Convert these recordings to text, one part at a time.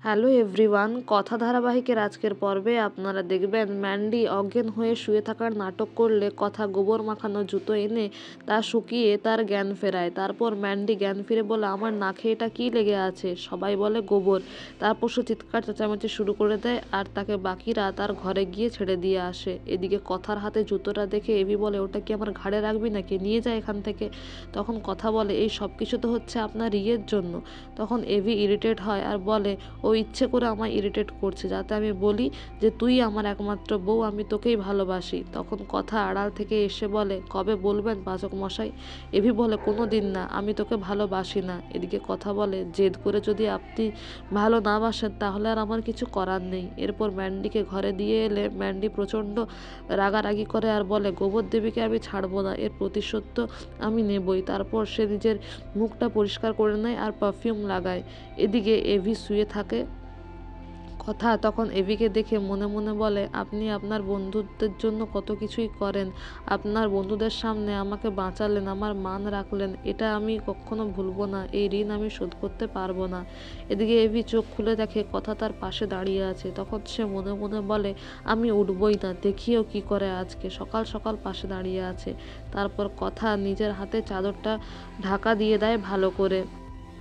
Hello everyone, কথা ধারাবাহিকের আজকের পর্বে আপনারা দেখবেন ম্যান্ডি অজ্ঞান হয়ে শুয়ে থাকার নাটক করলে কথা গোবর মাখানো জুতো এনে তা শুকিয়ে তার জ্ঞান ফেরায়। তারপর ম্যান্ডি জ্ঞান ফিরে বলে, আমার নাকে এটা কি লেগে আছে? সবাই বলে গোবর। তারপর সে চিৎকার চেঁচামেচি শুরু করে দেয় আর তাকে বাকিরা তার ঘরে গিয়ে ছেড়ে দিয়ে আসে। এদিকে কথার হাতে জুতোটা দেখে এভি বলে, ওটা কি আমার ঘাড়ে রাখবি নাকি, নিয়ে যায় এখান থেকে। তখন কথা বলে, এই সব কিছু তো হচ্ছে আপনার রিয়ের জন্য। তখন এভি ইরিটেট হয় আর বলে, ও ইচ্ছে করে আমায় ইরিটেট করছে যাতে আমি বলি যে তুই আমার একমাত্র বউ, আমি তোকেই ভালোবাসি। তখন কথা আড়াল থেকে এসে বলে, কবে বলবেন পাচক মশাই? এভি বলে, কোনো দিন না, আমি তোকে ভালোবাসি না। এদিকে কথা বলে, জেদ করে যদি আপনি ভালো না বাসেন তাহলে আর আমার কিছু করার নেই। এরপর ম্যান্ডিকে ঘরে দিয়ে এলে ম্যান্ডি প্রচণ্ড রাগারাগি করে আর বলে, গোবর দেবীকে আমি ছাড়বো না, এর প্রতিশোধ তো আমি নেবই। তারপর সে নিজের মুখটা পরিষ্কার করে নেয় আর পারফিউম লাগায়। এদিকে এভি শুয়ে থাকে। কথা তখন এভিকে দেখে মনে মনে বলে, আপনি আপনার বন্ধুদের জন্য কত কিছুই করেন, আপনার বন্ধুদের সামনে আমাকে বাঁচালেন, আমার মান রাখলেন, এটা আমি কখনো ভুলবো না, এই ঋণ আমি শোধ করতে পারবো না। এদিকে এভি চোখ খুলে দেখে কথা তার পাশে দাঁড়িয়ে আছে। তখন সে মনে মনে বলে, আমি উঠবই না, দেখিও কি করে আজকে। সকাল সকাল পাশে দাঁড়িয়ে আছে। তারপর কথা নিজের হাতে চাদরটা ঢাকা দিয়ে দেয় ভালো করে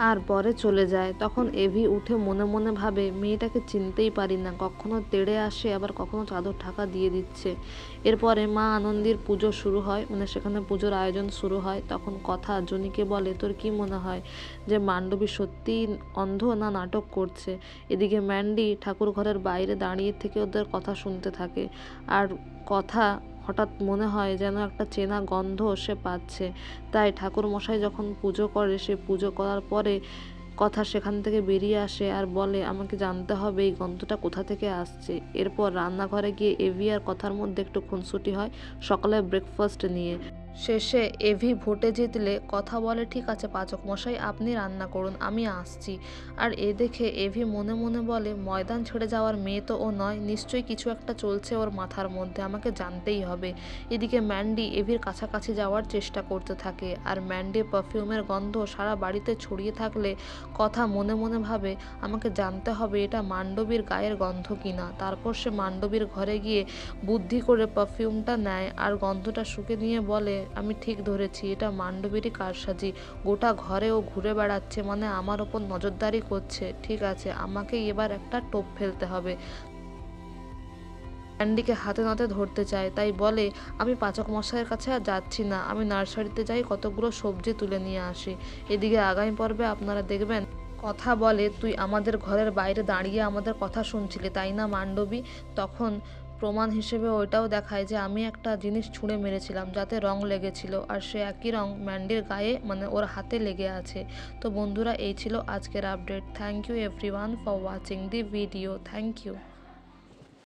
আর পরে চলে যায়। তখন এভি উঠে মনে মনে ভাবে, মেয়েটাকে চিনতেই পারি না, কখনো তেড়ে আসে আবার কখনো চাদর ঢাকা দিয়ে দিচ্ছে। এরপরে মা আনন্দীর পুজো শুরু হয়, সেখানে পুজোর আয়োজন শুরু হয়। তখন কথা জনিকে বলে, তোর কি মনে হয় যে মান্ডবী সত্যিই অন্ধ না নাটক করছে? এদিকে ম্যান্ডি ঠাকুর ঘরের বাইরে দাঁড়িয়ে থেকে ওদের কথা শুনতে থাকে আর কথা হঠাৎ মনে হয় যেন একটা চেনা গন্ধ সে পাচ্ছে। তাই ঠাকুর মশাই যখন পুজো করে, সে পুজো করার পরে কথা সেখান থেকে বেরিয়ে আসে আর বলে, আমাকে জানতে হবে এই গন্ধটা কোথা থেকে আসছে। এরপর রান্নাঘরে গিয়ে এভি আর কথার মধ্যে একটু খুনসুটি হয় সকালের ব্রেকফাস্ট নিয়ে। শেষে এভি ভোটে জিতলে কথা বলে, ঠিক আছে পাচক মশাই, আপনি রান্না করুন, আমি আসছি। আর এ দেখে এভি মনে মনে বলে, ময়দান ছেড়ে যাওয়ার মেয়ে তো ও নয়, নিশ্চয়ই কিছু একটা চলছে ওর মাথার মধ্যে, আমাকে জানতেই হবে। এদিকে ম্যান্ডি এভির কাছাকাছি যাওয়ার চেষ্টা করতে থাকে আর ম্যান্ডির পারফিউমের গন্ধ সারা বাড়িতে ছড়িয়ে থাকলে কথা মনে মনে ভাবে, আমাকে জানতে হবে এটা মান্ডবীর গায়ের গন্ধ কিনা। তারপর সে মান্ডবীর ঘরে গিয়ে বুদ্ধি করে পারফিউমটা নেয় আর গন্ধটা শুকে নিয়ে বলে, আমি ঠিক ধরেছি, এটা মান্ডবীরই কারসাজি, গোটা ঘরে ও ঘুরে বেড়াচ্ছে, মানে আমার ওপর নজরদারি করছে। ঠিক আছে, আমাকেই এবার একটা টোপ ফেলতে হবে। ম্যান্ডিকে হাতে নাতে ধরতে চায়, তাই বলে, আমি পাচক মশাইয়ের কাছে আর যাচ্ছি না, আমি নার্সারিতে যাই কতগুলো সবজি তুলে নিয়ে আসি। এদিকে আগামী পর্বে আপনারা দেখবেন কথা বলে, তুই আমাদের ঘরের বাইরে দাঁড়িয়ে আমাদের কথা শুনছিলি তাই না মান্ডবী? তখন প্রমাণ হিসেবে ওইটাও দেখায় যে আমি একটা জিনিস ছুঁড়ে মেরেছিলাম যাতে রং লেগেছিল আর সে একই রং ম্যান্ডির গায়ে, ওর হাতে লেগে আছে। তো বন্ধুরা, এই ছিল আজকের update. Thank you everyone for watching the video. Thank you.